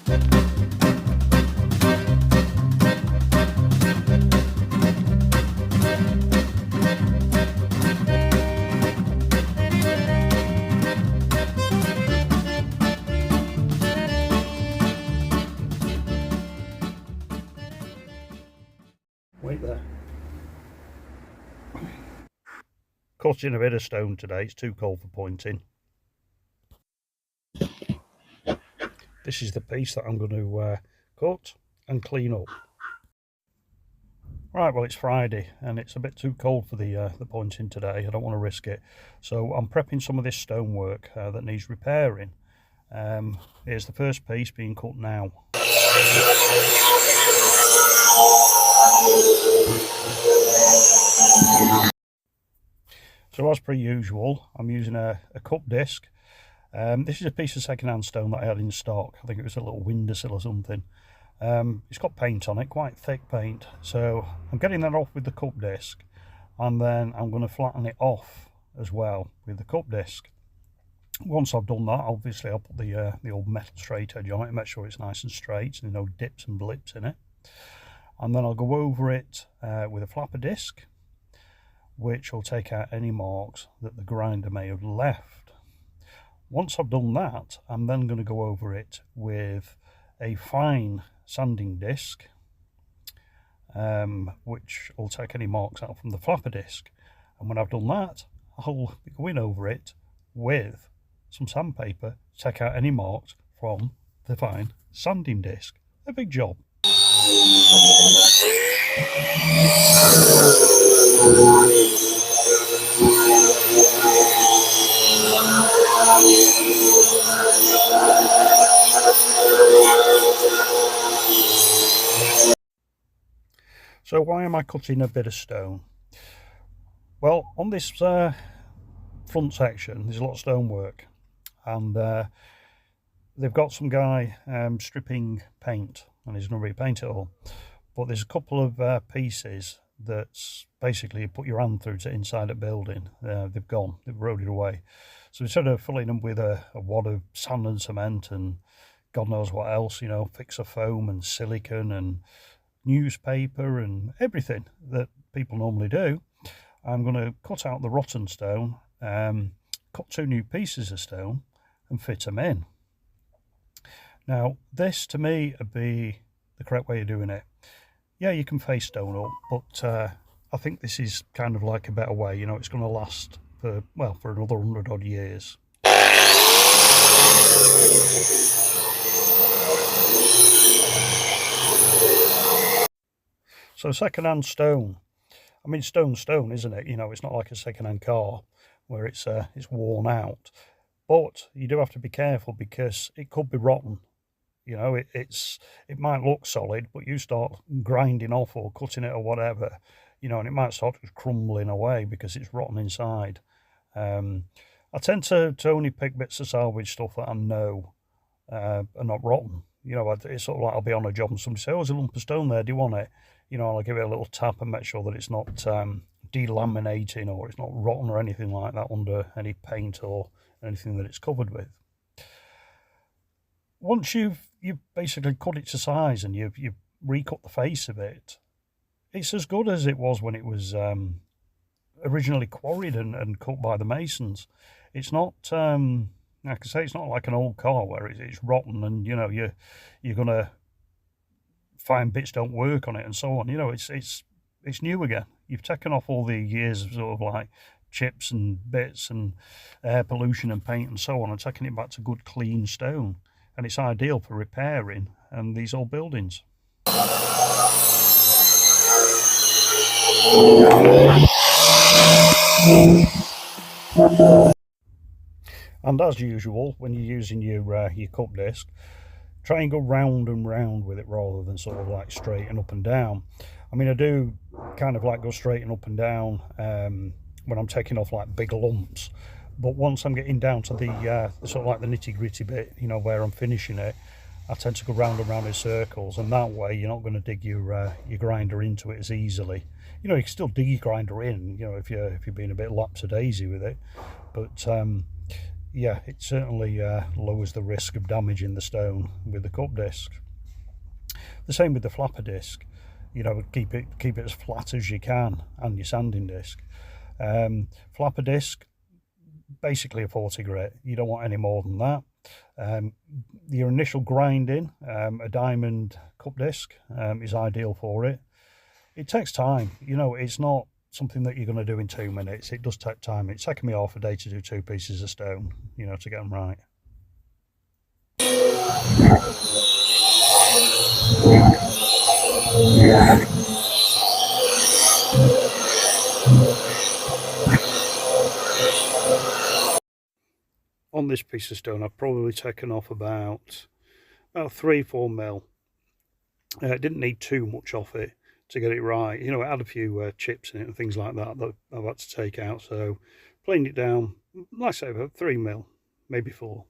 Wait there. Cutting a bit of stone today, it's too cold for pointing. This is the piece that I'm going to cut and clean up. Right, well, it's Friday and it's a bit too cold for the pointing today. I don't want to risk it, so I'm prepping some of this stonework that needs repairing. Here's the first piece being cut now. So as per usual, I'm using a cup disc. This is a piece of second-hand stone that I had in stock. I think it was a little windowsill or something. It's got paint on it, quite thick paint. So I'm getting that off with the cup disc, and then I'm going to flatten it off as well with the cup disc. Once I've done that, obviously I'll put the old metal straight edge on it and make sure it's nice and straight and no dips and blips in it. And then I'll go over it with a flapper disc, which will take out any marks that the grinder may have left. Once I've done that, I'm then going to go over it with a fine sanding disc, which will take any marks out from the flapper disc. And when I've done that, I'll be going over it with some sandpaper to take out any marks from the fine sanding disc. A big job. So why am I cutting a bit of stone? Well, on this front section there's a lot of stonework, and they've got some guy stripping paint, and he's going to repaint it all. But there's a couple of pieces that's basically you put your hand through to inside a building. They've eroded away. So instead of filling them with a wad of sand and cement and God knows what else, you know, fix a foam and silicone and newspaper and everything that people normally do, I'm going to cut out the rotten stone, cut 2 new pieces of stone and fit them in. Now this to me would be the correct way of doing it. Yeah, you can face stone up, but I think this is kind of like a better way. You know, it's going to last for, well, for another 100 odd years. So second-hand stone, I mean stone's stone, isn't it? You know, it's not like a second-hand car where it's worn out. But you do have to be careful because it could be rotten. You know, it might look solid, but you start grinding off or cutting it or whatever, you know, and it might start just crumbling away because it's rotten inside. I tend to only pick bits of salvage stuff that I know are not rotten. You know, it's sort of like I'll be on a job and somebody say, oh, there's a lump of stone there, do you want it? You know, I'll give it a little tap and make sure that it's not delaminating or it's not rotten or anything like that under any paint or anything that it's covered with. Once you've basically cut it to size and you've recut the face of it, it's as good as it was when it was originally quarried and cut by the masons. It's not, like I say, it's not like an old car where it's rotten and, you know, you're going to find bits don't work on it and so on. You know, it's new again. You've taken off all the years of sort of like chips and bits and air pollution and paint and so on and taking it back to good clean stone. And it's ideal for repairing these old buildings. And as usual, when you're using your cup disc, try and go round and round with it rather than sort of like straight and up and down. I mean, I do kind of like go straight and up and down when I'm taking off like big lumps. But once I'm getting down to the sort of like the nitty gritty bit, you know, where I'm finishing it, I tend to go round and round in circles, and that way you're not going to dig your grinder into it as easily. You know, you can still dig your grinder in, you know, if you're being a bit lapsadaisy with it, but yeah, it certainly lowers the risk of damaging the stone with the cup disc. The same with the flapper disc. You know, keep it as flat as you can, and your sanding disc. Flapper disc, basically a 40 grit. You don't want any more than that. Your initial grinding, a diamond cup disc is ideal for it. It takes time. You know, it's not something that you're going to do in 2 minutes. It does take time. It's taken me half a day to do 2 pieces of stone, you know, to get them right. On this piece of stone, I've probably taken off about 3-4 mil. It didn't need too much off it to get it right. You know, it had a few chips in it and things like that that I've had to take out. So planed it down, like I say, about 3 mil, maybe 4,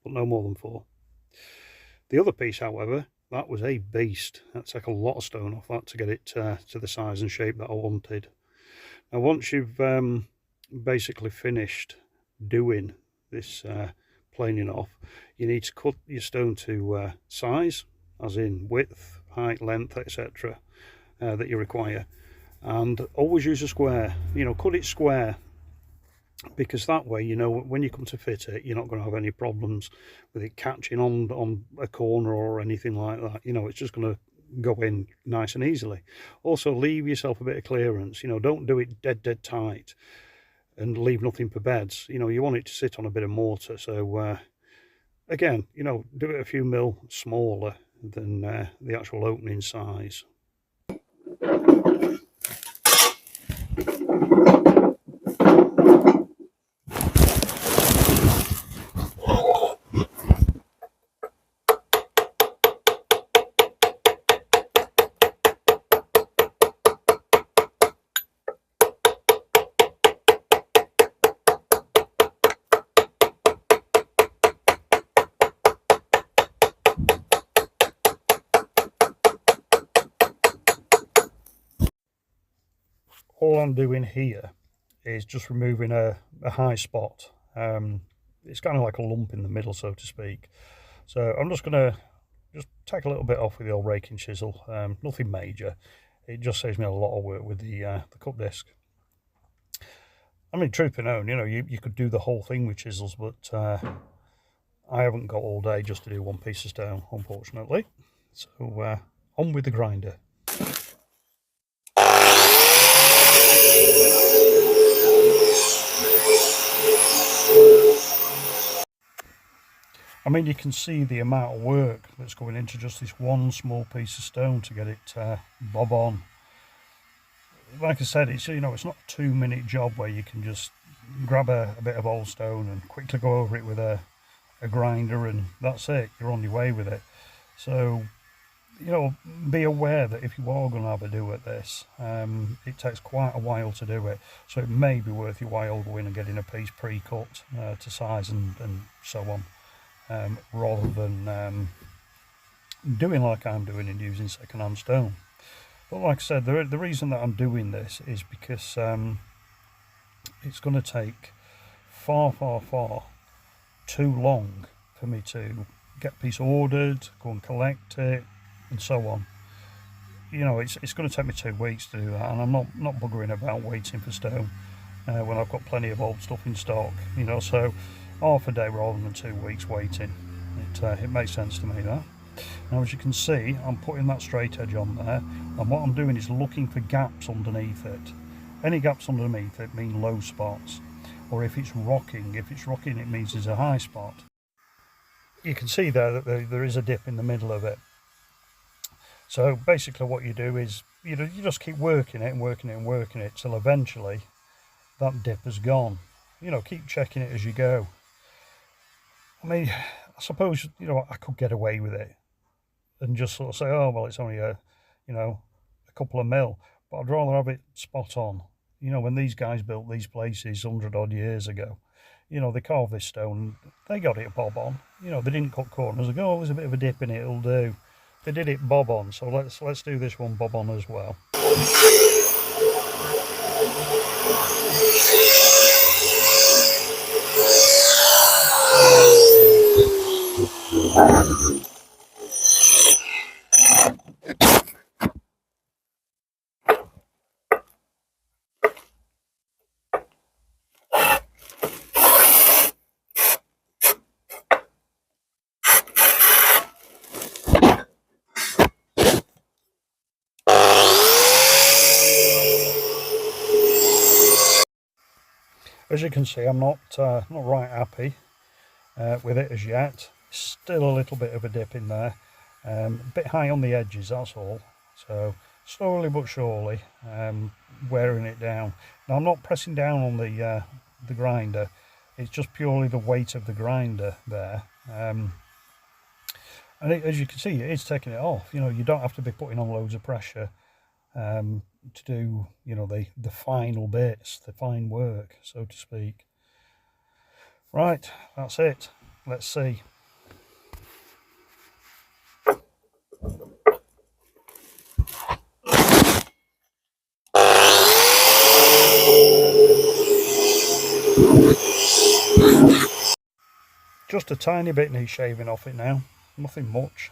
but no more than 4. The other piece, however, that was a beast. That took a lot of stone off that to get it to the size and shape that I wanted. Now, once you've basically finished doing this planing off, you need to cut your stone to size, as in width, height, length, etc. That you require, and always use a square. You know, cut it square, because that way, you know, when you come to fit it, you're not going to have any problems with it catching on a corner or anything like that. You know, it's just going to go in nice and easily. Also, leave yourself a bit of clearance. You know, don't do it dead tight and leave nothing for beds. You know, you want it to sit on a bit of mortar. So again, you know, do it a few mil smaller than the actual opening size. All I'm doing here is just removing a high spot. It's kind of like a lump in the middle, so to speak. So I'm just going to take a little bit off with the old raking chisel. Nothing major. It just saves me a lot of work with the cup disc. I mean, truth be known, you know, you could do the whole thing with chisels, but I haven't got all day just to do one piece of stone, unfortunately. So on with the grinder. I mean, you can see the amount of work that's going into just this one small piece of stone to get it bob on. Like I said, it's, you know, it's not a 2-minute job where you can just grab a bit of old stone and quickly go over it with a grinder and that's it, you're on your way with it. So, you know, be aware that if you are going to have a do at this, it takes quite a while to do it. So it may be worth your while going and getting a piece pre-cut to size and so on. Rather than doing like I'm doing and using second-hand stone. But like I said, the reason that I'm doing this is because it's going to take far too long for me to get a piece ordered, go and collect it, and so on. You know, it's going to take me 2 weeks to do that, and I'm not buggering about waiting for stone when I've got plenty of old stuff in stock. You know, so half a day rather than 2 weeks waiting. It makes sense to me, that. Now, as you can see, I'm putting that straight edge on there, and what I'm doing is looking for gaps underneath it. Any gaps underneath it mean low spots, or if it's rocking it means there's a high spot. You can see there that there is a dip in the middle of it. So basically what you do is you just keep working it till eventually that dip is gone. You know, keep checking it as you go. I mean, I suppose, you know, I could get away with it and just sort of say, oh, well, it's only a couple of mil, but I'd rather have it spot on. You know, when these guys built these places 100 odd years ago, you know, they carved this stone, they got it bob on. You know, they didn't cut corners. They go, oh, there's a bit of a dip in it, it'll do. They did it bob on, so let's do this one bob on as well. As you can see, I'm not right happy with it as yet. Still a little bit of a dip in there, a bit high on the edges, that's all. So slowly but surely wearing it down. Now I'm not pressing down on the grinder, it's just purely the weight of the grinder there. And as you can see, it is taking it off. You know, you don't have to be putting on loads of pressure to do, you know, the final bits, the fine work, so to speak. Right, that's it. Let's see. Just a tiny bit needs shaving off it now, nothing much.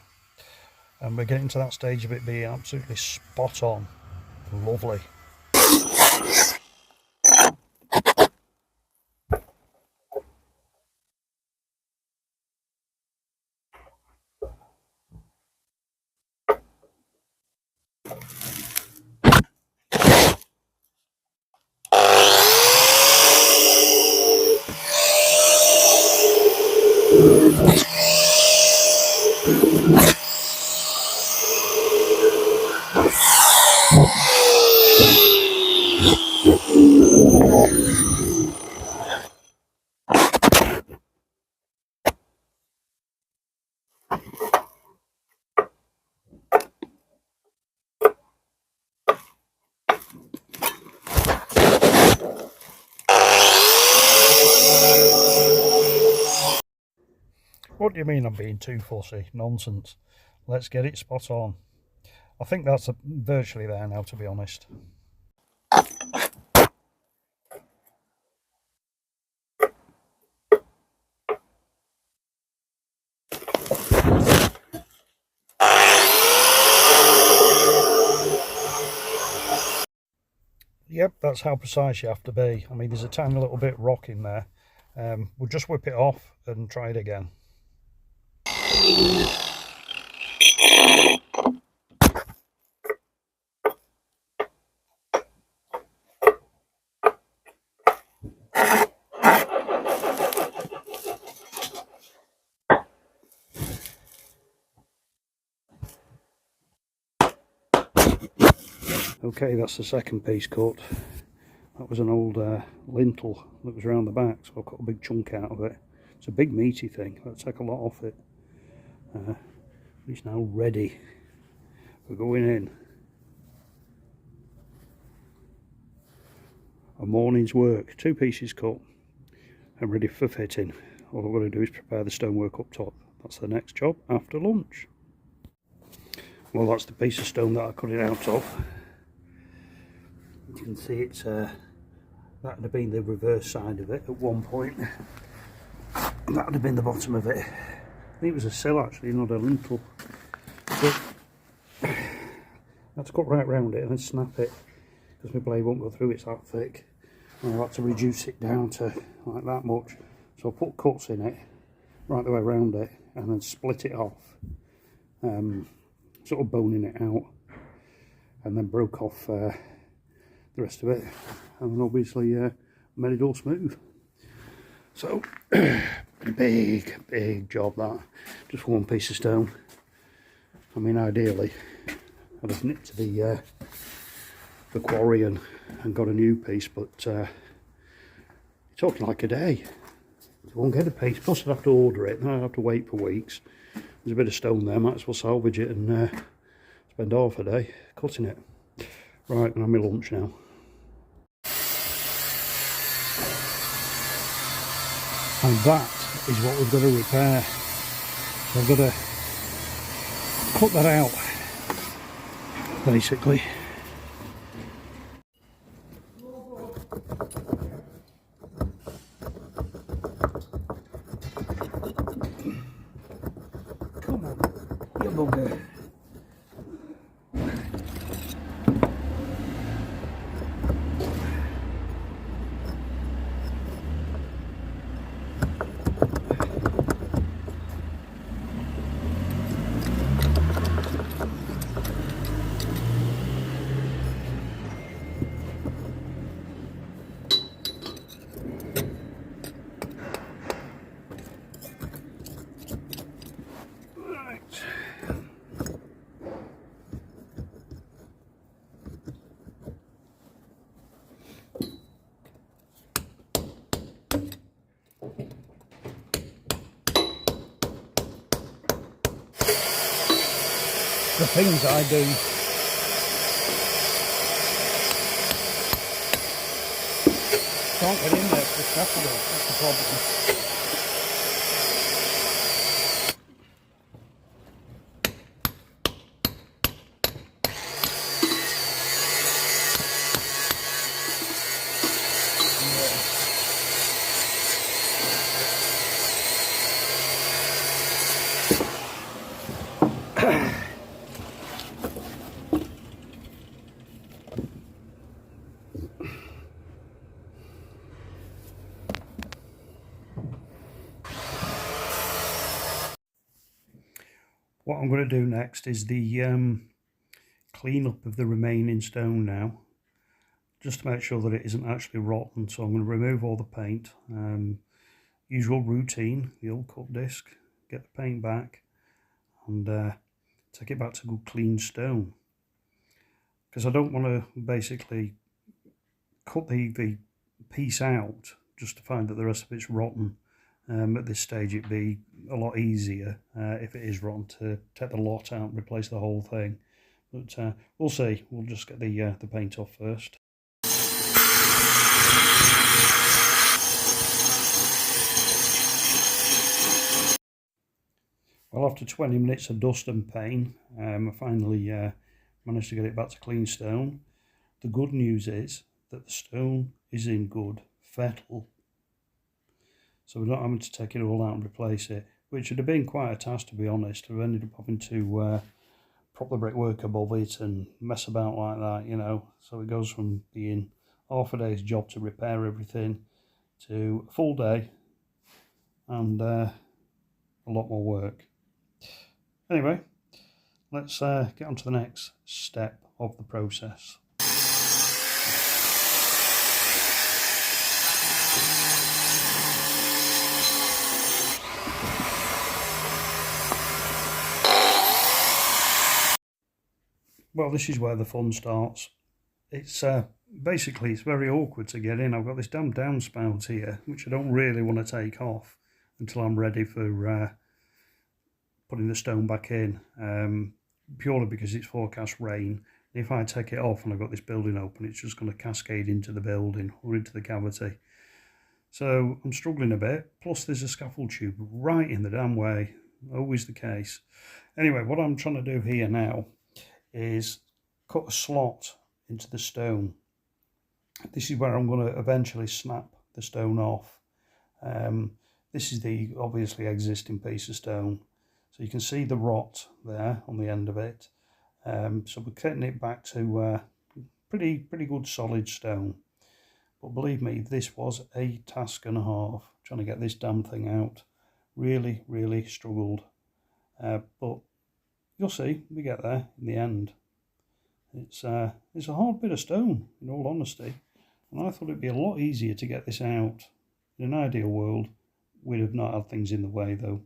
And we're getting to that stage of it being absolutely spot on. Lovely. What do you mean I'm being too fussy? Nonsense. Let's get it spot on. I think that's virtually there now, to be honest. Yep, that's how precise you have to be. I mean, there's a tiny little bit rock in there. We'll just whip it off and try it again. Okay, that's the second piece cut. That was an old lintel that was around the back, so I've got a big chunk out of it. It's a big meaty thing, that'll take a lot off it. It's now ready for going in. A morning's work, 2 pieces cut and ready for fitting. All I've got to do is prepare the stonework up top. That's the next job after lunch. Well, that's the piece of stone that I cut it out of. You can see it's that would have been the reverse side of it at one point, and that would have been the bottom of it. I think it was a sill actually, not a lintel. But I had to cut right round it and then snap it because my blade won't go through, it's that thick. And I had to reduce it down to like that much. So I put cuts in it right the way around it and then split it off, sort of boning it out, and then broke off the rest of it, and then obviously made it all smooth. So big job that, just for one piece of stone. I mean, ideally I'd have nipped to the quarry and got a new piece, but you're talking like a day. You won't get a piece, plus I'd have to order it, and I'd have to wait for weeks. There's a bit of stone there, might as well salvage it and spend half a day cutting it. Right, I'm having my lunch now. And that is what we've got to repair. So I've got to cut that out, basically. bugger. The things I do. Can't get in there for the scaffolding, that's the problem. What I'm going to do next is the clean up of the remaining stone now, just to make sure that it isn't actually rotten. So I'm going to remove all the paint, usual routine, the old cut disc, get the paint back and take it back to good clean stone, because I don't want to basically cut the piece out just to find that the rest of it's rotten. At this stage it'd be a lot easier if it is rotten to take the lot out and replace the whole thing, but we'll see. We'll just get the paint off first. Well, after 20 minutes of dust and pain, I finally managed to get it back to clean stone. The good news is that the stone is in good fettle, so we're not having to take it all out and replace it, which would have been quite a task, to be honest. I've ended up having to prop the brickwork above it and mess about like that, you know. So it goes from being half a day's job to repair everything to a full day and a lot more work. Anyway, let's get on to the next step of the process. Well, this is where the fun starts. It's basically, it's very awkward to get in. I've got this damn downspout here, which I don't really want to take off until I'm ready for putting the stone back in, purely because it's forecast rain. If I take it off and I've got this building open, it's just going to cascade into the building or into the cavity. So I'm struggling a bit, plus there's a scaffold tube right in the damn way, always the case. Anyway, what I'm trying to do here now is cut a slot into the stone. This is where I'm going to eventually snap the stone off. This is the obviously existing piece of stone, so you can see the rot there on the end of it. So we're cutting it back to pretty good solid stone. But believe me, this was a task and a half trying to get this damn thing out. Really struggled, but you'll see, we get there in the end. It's a hard bit of stone, in all honesty, and I thought it'd be a lot easier to get this out. In an ideal world, we'd have not had things in the way though.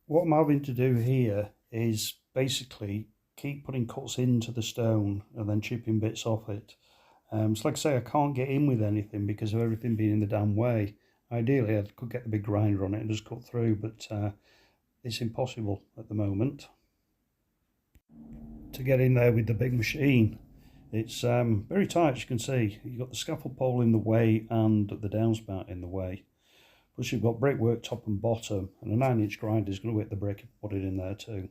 What I'm having to do here is basically keep putting cuts into the stone and then chipping bits off it. So like I say, I can't get in with anything because of everything being in the damn way. Ideally I could get the big grinder on it and just cut through, but it's impossible at the moment to get in there with the big machine. It's very tight, as you can see. You've got the scaffold pole in the way and the downspout in the way. Plus you've got brickwork top and bottom, and a 9-inch grinder is going to hit the brick and put it in there too.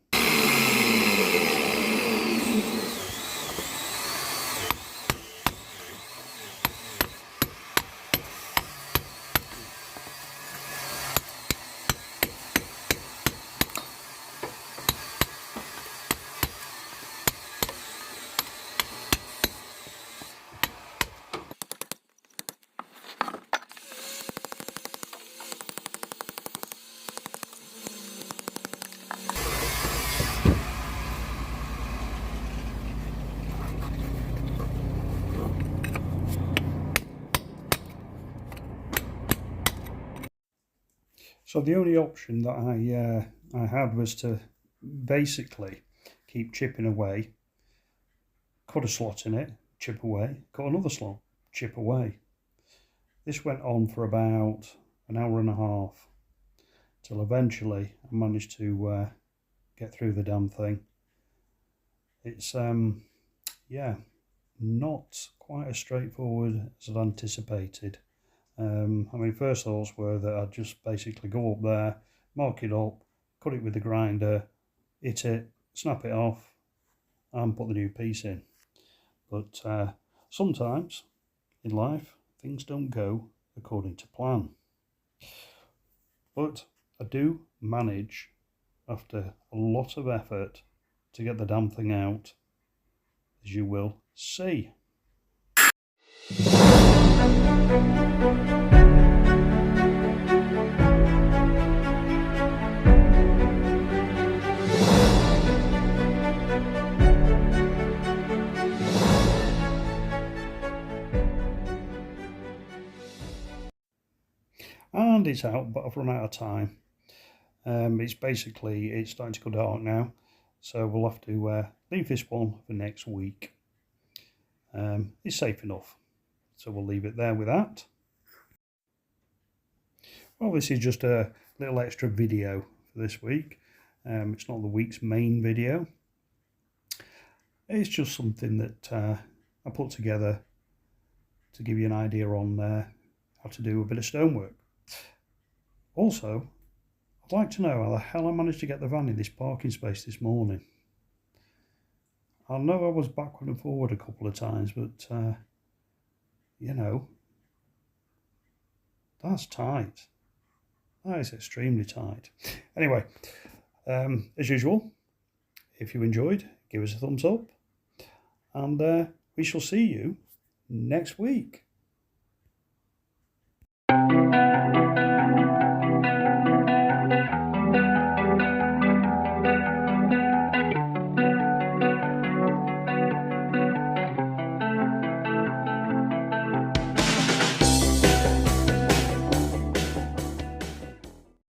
So the only option that I had was to basically keep chipping away, cut a slot in it, chip away, cut another slot, chip away. This went on for about an hour and a half till eventually I managed to get through the damn thing. It's yeah, not quite as straightforward as I'd anticipated. I mean, first thoughts were that I'd just basically go up there, mark it up, cut it with the grinder, hit it, snap it off, and put the new piece in. But sometimes in life, things don't go according to plan. But I do manage, after a lot of effort, to get the damn thing out, as you will see. And it's out, but I've run out of time. It's starting to go dark now, so we'll have to leave this one for next week. It's safe enough, so we'll leave it there with that. Well, this is just a little extra video for this week. It's not the week's main video. It's just something that I put together to give you an idea on how to do a bit of stonework. Also, I'd like to know how the hell I managed to get the van in this parking space this morning. I know I was backward and forward a couple of times, but you know, that's tight. That is extremely tight. Anyway, as usual, if you enjoyed, give us a thumbs up, and we shall see you next week.